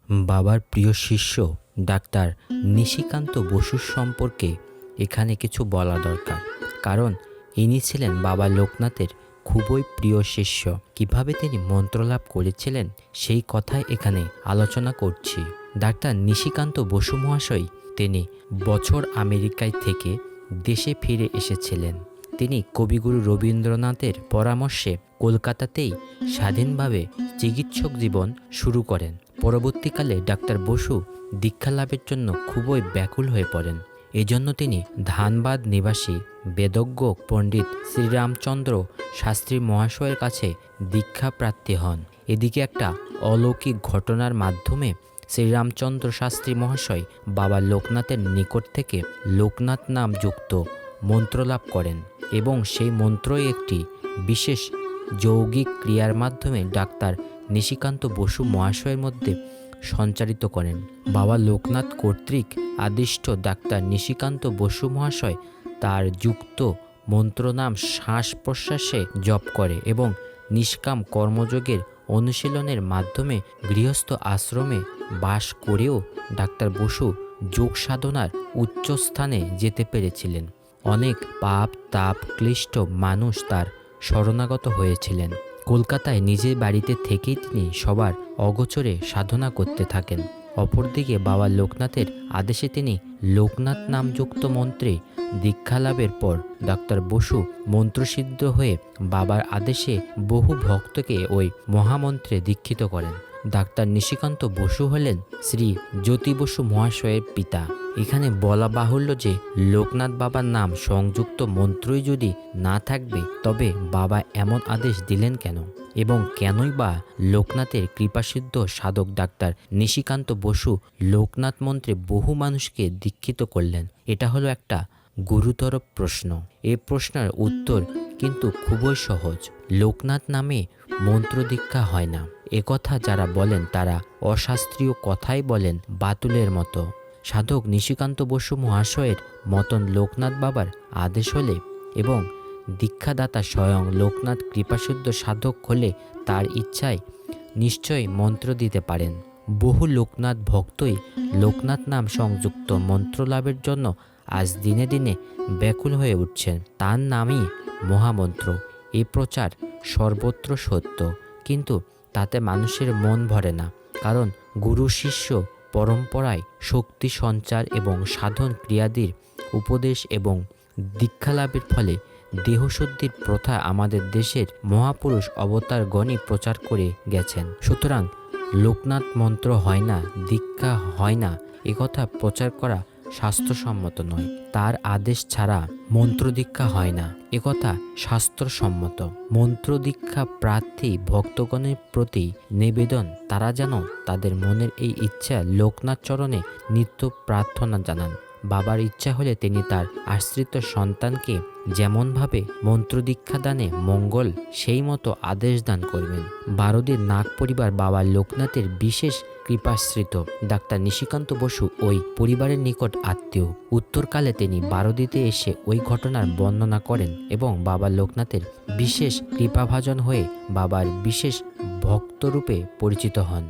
বাবার প্রিয় শিষ্য ডাক্তার নিশিকান্ত বসুর সম্পর্কে এখানে কিছু বলা দরকার, কারণ ইনি ছিলেন বাবা লোকনাথের খুবই প্রিয় শিষ্য। কিভাবে তিনি মন্ত্রলাভ করেছিলেন সেই কথাই এখানে আলোচনা করছি। ডাক্তার নিশিকান্ত বসু মহাশয় তিনি বছর আমেরিকায় থেকে দেশে ফিরে এসেছিলেন। তিনি কবিগুরু রবীন্দ্রনাথের পরামর্শে কলকাতাতেই স্বাধীনভাবে চিকিৎসক জীবন শুরু করেন। পরবর্তীকালে ডাক্তার বসু দীক্ষা লাভের জন্য খুবই ব্যাকুল হয়ে পড়েন। এজন্য তিনি ধানবাদ নিবাসী বেদজ্ঞ পণ্ডিত শ্রীরামচন্দ্র শাস্ত্রী মহাশয়ের কাছে দীক্ষা প্রার্থী হন। এদিকে একটা অলৌকিক ঘটনার মাধ্যমে শ্রীরামচন্দ্র শাস্ত্রী মহাশয় বাবা লোকনাথের নিকট থেকে লোকনাথ নাম যুক্ত মন্ত্র লাভ করেন এবং সেই মন্ত্রই একটি বিশেষ যৌগিক ক্রিয়ার মাধ্যমে ডাক্তার নিশিকান্ত বসু মহাশয়ের মধ্যে সঞ্চারিত করেন। বাবা লোকনাথ কর্তৃক আদিষ্ট ডাক্তার নিশিকান্ত বসু মহাশয় তার যুক্ত মন্ত্রনাম শ্বাস প্রশ্বাসে জপ করে এবং নিষ্কাম কর্মযোগের অনুশীলনের মাধ্যমে গৃহস্থ আশ্রমে বাস করেও ডাক্তার বসু যোগ সাধনার উচ্চস্থানে যেতে পেরেছিলেন। অনেক পাপ তাপ ক্লিষ্ট মানুষ তার শরণাগত হয়েছিলেন। কলকাতায় নিজের বাড়িতে থেকেই তিনি সবার অগোচরে সাধনা করতে থাকেন। অপরদিকে বাবা লোকনাথের আদেশে তিনি লোকনাথ নামযুক্ত মন্ত্রে দীক্ষা লাভের পর ডাক্তার বসু মন্ত্রসিদ্ধ হয়ে বাবার আদেশে বহু ভক্তকে ওই মহামন্ত্রে দীক্ষিত করেন। ডাক্তার নিশিকান্ত বসু হলেন শ্রী জ্যোতি বসু মহাশয়ের পিতা। এখানে বলা বাহুল্য যে লোকনাথ বাবার নাম সংযুক্ত মন্ত্রই যদি না থাকবে তবে বাবা এমন আদেশ দিলেন কেন, এবং কেনই বা লোকনাথের কৃপাসিদ্ধ সাধক ডাক্তার নিশিকান্ত বসু লোকনাথ মন্ত্রে বহু মানুষকে দীক্ষিত করলেন? এটা হলো একটা গুরুতর প্রশ্ন। এই প্রশ্নের উত্তর কিন্তু খুবই সহজ। লোকনাথ নামে মন্ত্র দীক্ষা হয় না। একথা যারা বলেন তারা অশাস্ত্রীয় কথাই বলেন বাতুলের মতো। সাধক নিশিকান্ত বসু মহাশয়ের মতন লোকনাথ বাবার আদেশ হলে এবং দীক্ষাদাতা স্বয়ং লোকনাথ কৃপাশুদ্ধ সাধক হলে তার ইচ্ছায় নিশ্চয় মন্ত্র দিতে পারেন। বহু লোকনাথ ভক্তই লোকনাথ নাম সংযুক্ত মন্ত্র লাভের জন্য আজ দিনে দিনে ব্যাকুল হয়ে উঠছেন। তার নামই মহামন্ত্র। এই প্রচার সর্বত্র সত্য, কিন্তু তাতে মানুষের মন ভরে না, কারণ গুরু শিষ্য পরম্পরায় শক্তি সঞ্চার এবং সাধন ক্রিয়াদির উপদেশ এবং দীক্ষালাভের ফলে দেহশুদ্ধির প্রথা আমাদের দেশের মহাপুরুষ অবতারগণই প্রচার করে গেছেন। সুতরাং লোকনাথ মন্ত্র হয় না, দীক্ষা হয় না, একথা প্রচার করা শাস্ত্রসম্মত নয়। তার আদেশ ছাড়া মন্ত্র দীক্ষা হয় না, একথা শাস্ত্রসম্মত। মন্ত্র দীক্ষা প্রার্থী ভক্তগণের প্রতি নিবেদন, তারা যেন তাদের মনের এই ইচ্ছা লোকনাথ চরণে নিত্য প্রার্থনা জানান। বাবার ইচ্ছা হলে তিনি তার আশ্রিত সন্তানকে যেমনভাবে মন্ত্র দীক্ষা দানে মঙ্গল সেই মতো আদেশ দান করবেন। বারোদির নাগ পরিবার বাবা লোকনাথের বিশেষ কৃপাশ্রিত। ডাক্তার নিশিকান্ত বসু ওই পরিবারের নিকট আত্মীয়। উত্তরকালে তিনি বারোদিতে এসে ওই ঘটনার বর্ণনা করেন এবং বাবা লোকনাথের বিশেষ কৃপাভাজন হয়ে বাবার বিশেষ ভক্তরূপে পরিচিত হন।